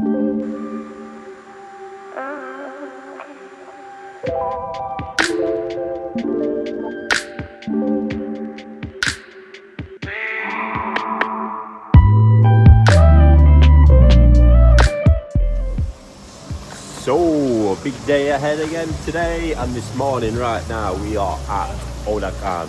So, big day ahead again today, and this morning right now we are at Odan,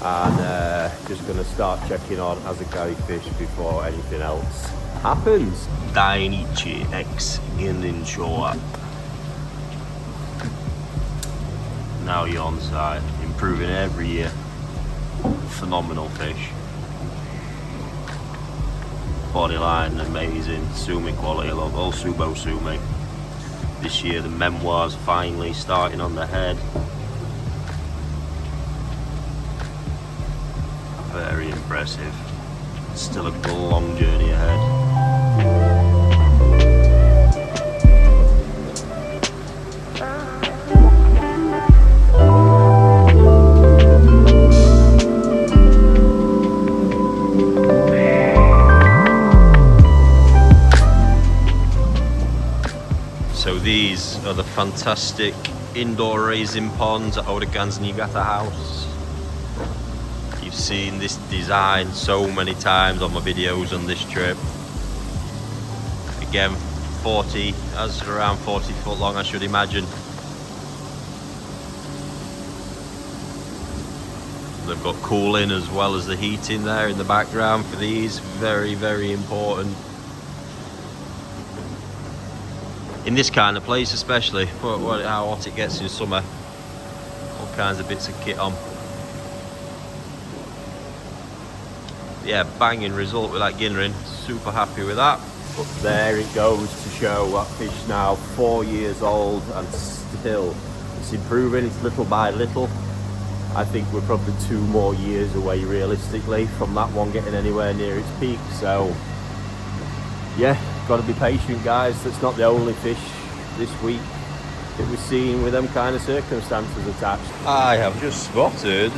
and just gonna start checking on Azakari fish before anything else happens. Dainichi X Ginin Showa. Now you're on site, improving every year. Phenomenal fish. Bodyline amazing, sumi quality, I love all subo sumi. This year the memoirs finally starting on the head. Very impressive. Still a long journey ahead. So these are the fantastic indoor raisin ponds at Odagan's Niigata house. You've seen this design so many times on my videos on this trip. Again, around 40 foot long, I should imagine. They've got cooling as well as the heating there in the background for these. Very, very important. In this kind of place especially, how hot it gets in summer. All kinds of bits of kit on. Yeah, banging result with that Ginrin. Super happy with that. But there it goes to show that fish now 4 years old and still it's improving. It's little by little. I think we're probably 2 more years away realistically from that one getting anywhere near its peak. So yeah, got to be patient, guys. That's not the only fish this week that we're seeing with them kind of circumstances attached. I have just spotted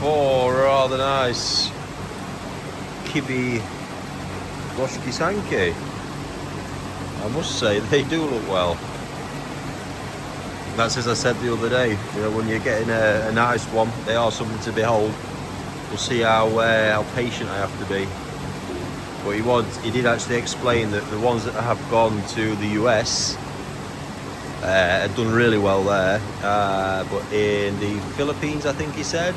4 rather nice Kibi Goshiki Sanke. I must say they do look well. That's as I said the other day, you know, when you're getting a nice one, they are something to behold. We'll see how patient I have to be. But he did actually explain that the ones that have gone to the US had done really well there, but in the Philippines, I think he said,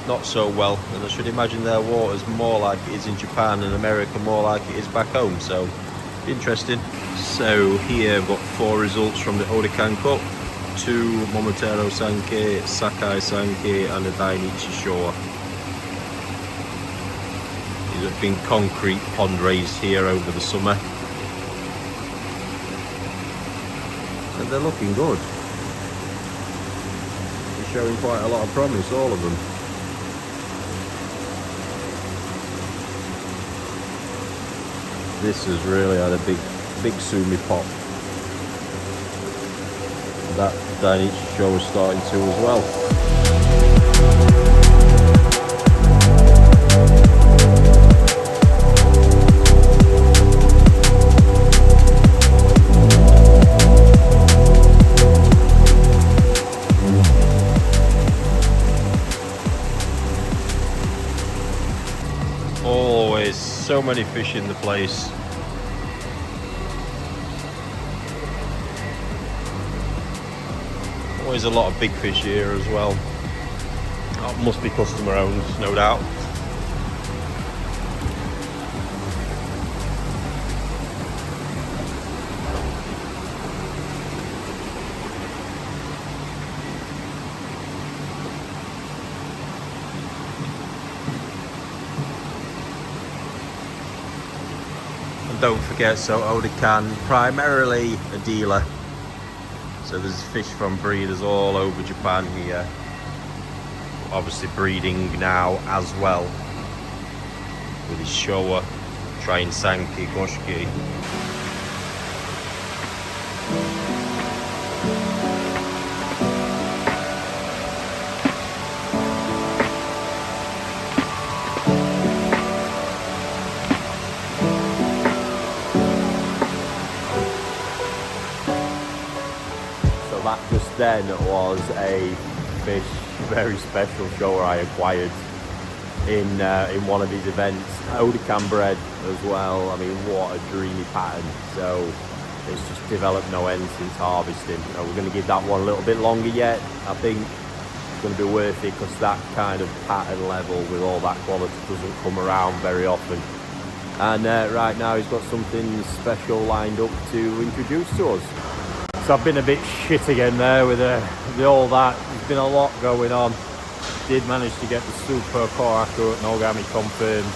not so well. And I should imagine their water's more like it is in Japan and America more like it is back home. So interesting. So here I've got 4 results from the Odakan Cup: 2 Momotaro Sanke, Sakai Sanke, and a Dainichi Showa. These have been concrete pond raised here over the summer, and they're looking good. They're showing quite a lot of promise, all of them. This has really had a big sumi pop. That Dainichi Showa is starting to as well. Always so many fish in the place. Always a lot of big fish here as well. That must be customer owned, no doubt. And don't forget, so Odakan, primarily a dealer. So there's fish from breeders all over Japan here. Obviously breeding now as well. With his Showa, trying Sanke, Goshiki. just then was a fish, very special Showa I acquired in one of these events. Odan bread as well. I mean, what a dreamy pattern. So it's just developed no end since harvesting. We're going to give that one a little bit longer yet. I think it's going to be worth it because that kind of pattern level with all that quality doesn't come around very often. And right now he's got something special lined up to introduce to us. So I've been a bit shit again there with all that. There's been a lot going on. Did manage to get the super Kohaku at Nogami confirmed,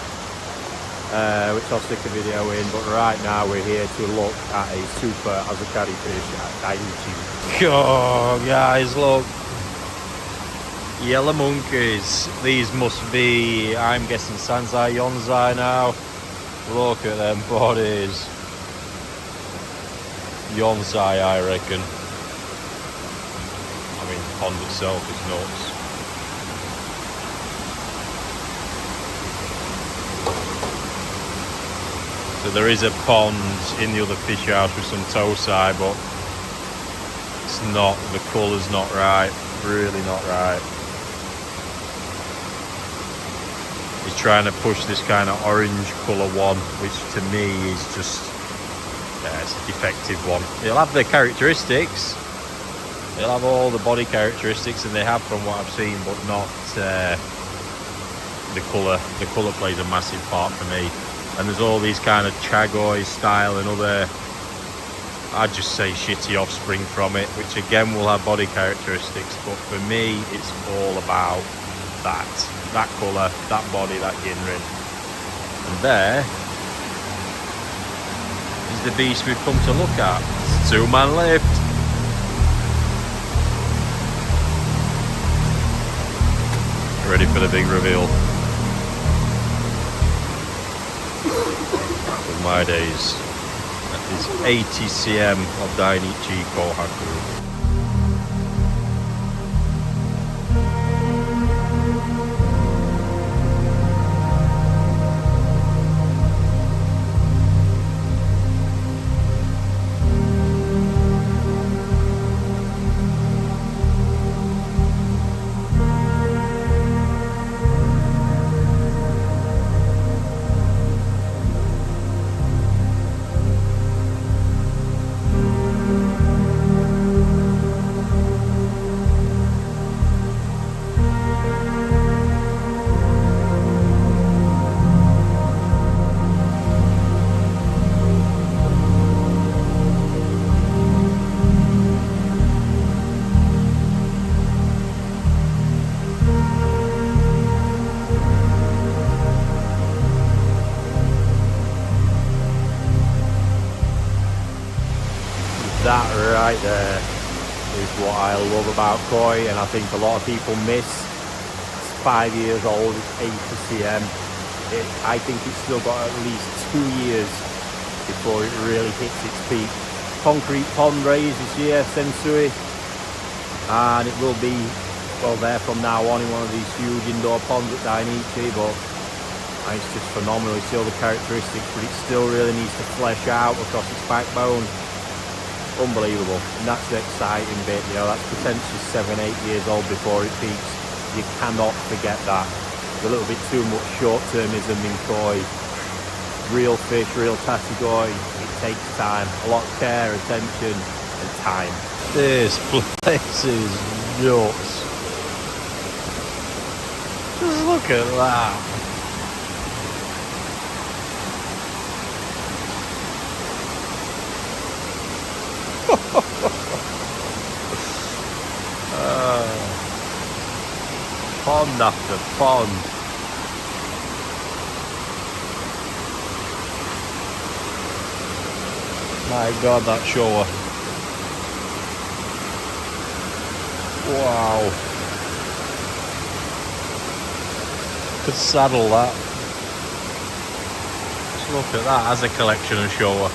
which I'll stick a video in. But right now we're here to look at a super Azukari fish at Dainichi. Oh guys, look. Yellow monkeys. These must be, I'm guessing, Sanzai Yonzai now. Look at them bodies. Yonzai, I reckon. I mean, the pond itself is nuts. So there is a pond in the other fish house with some tosai, but it's not, the colour's not right, really not right. He's trying to push this kind of orange colour one, which to me is just, it's a defective one. He'll have the characteristics, he'll have all the body characteristics, and they have from what I've seen, but not the colour. The colour plays a massive part for me. And there's all these kind of Chagoi style and other, I'd just say, shitty offspring from it, which again will have body characteristics, but for me it's all about that colour, that body, that ginrin. And there is the beast we've come to look at. It's a two-man lift. Ready for the big reveal. Of my days. That is 80 cm of Dainichi Kohaku. That right there is what I love about koi, and I think a lot of people miss. It's 5 years old, it's 80 cm. I think it's still got at least 2 years before it really hits its peak. Concrete pond raised this year, Sensui, and it will be, well, there from now on in one of these huge indoor ponds at Dainichi, but it's just phenomenal. You see all the characteristics, but it still really needs to flesh out across its backbone. Unbelievable, and that's the exciting bit. You know, that's potentially 7-8 years old before it peaks. You cannot forget that. There's a little bit too much short-termism in koi. Real fish, real tatigoi, it takes time, a lot of care, attention and time. This place is nuts. Just look at that. Pond after pond. My God, that Showa. Wow. Could saddle that. Just look at that as a collection of Showa.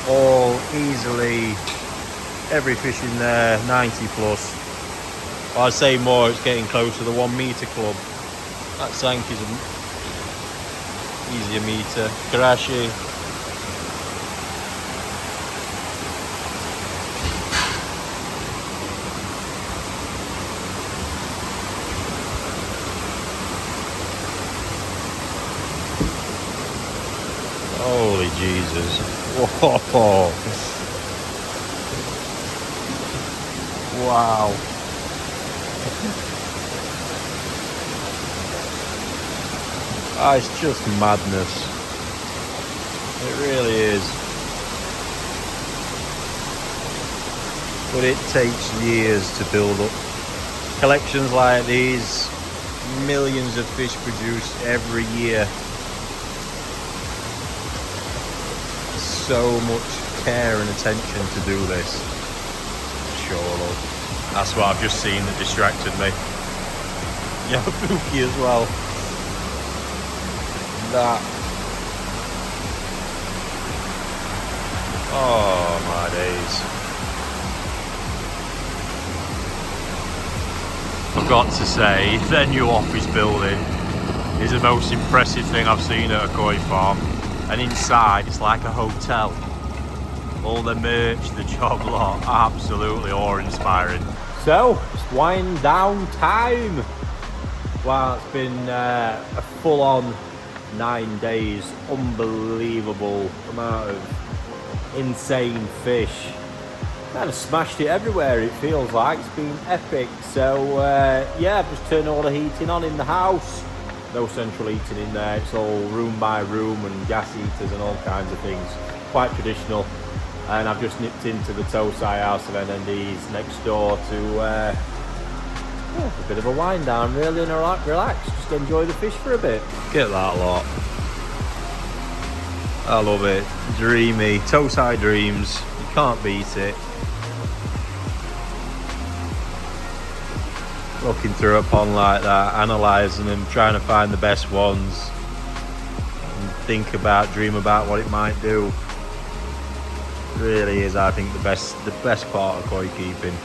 All easily, every fish in there, 90 plus. I'd say more, it's getting close to the 1 metre club. That Sanki's easy a metre. Karashi. Holy Jesus. Whoa. Wow. Ah, it's just madness. It really is. But it takes years to build up collections like these. Millions of fish produced every year. So much care and attention to do this. Surely. That's what I've just seen that distracted me. Yabuki as well. That. Oh my days. I've got to say, their new office building is the most impressive thing I've seen at a koi farm. And inside, it's like a hotel. All the merch, the job lot, absolutely awe-inspiring. So, it's wind down time. Wow, it's been a full-on 9 days. Unbelievable amount of insane fish. Kind of smashed it everywhere, it feels like. It's been epic. So yeah, I've just turned all the heating on in the house. No central heating in there. It's all room by room and gas heaters and all kinds of things. Quite traditional. And I've just nipped into the Tosai house of NND's next door to a bit of a wind down, really, and relax. Just enjoy the fish for a bit. Get that lot. I love it. Dreamy. Tosai dreams. You can't beat it. Looking through a pond like that, analysing them, trying to find the best ones, and dream about what it might do. Really is, I think, the best part of koi keeping.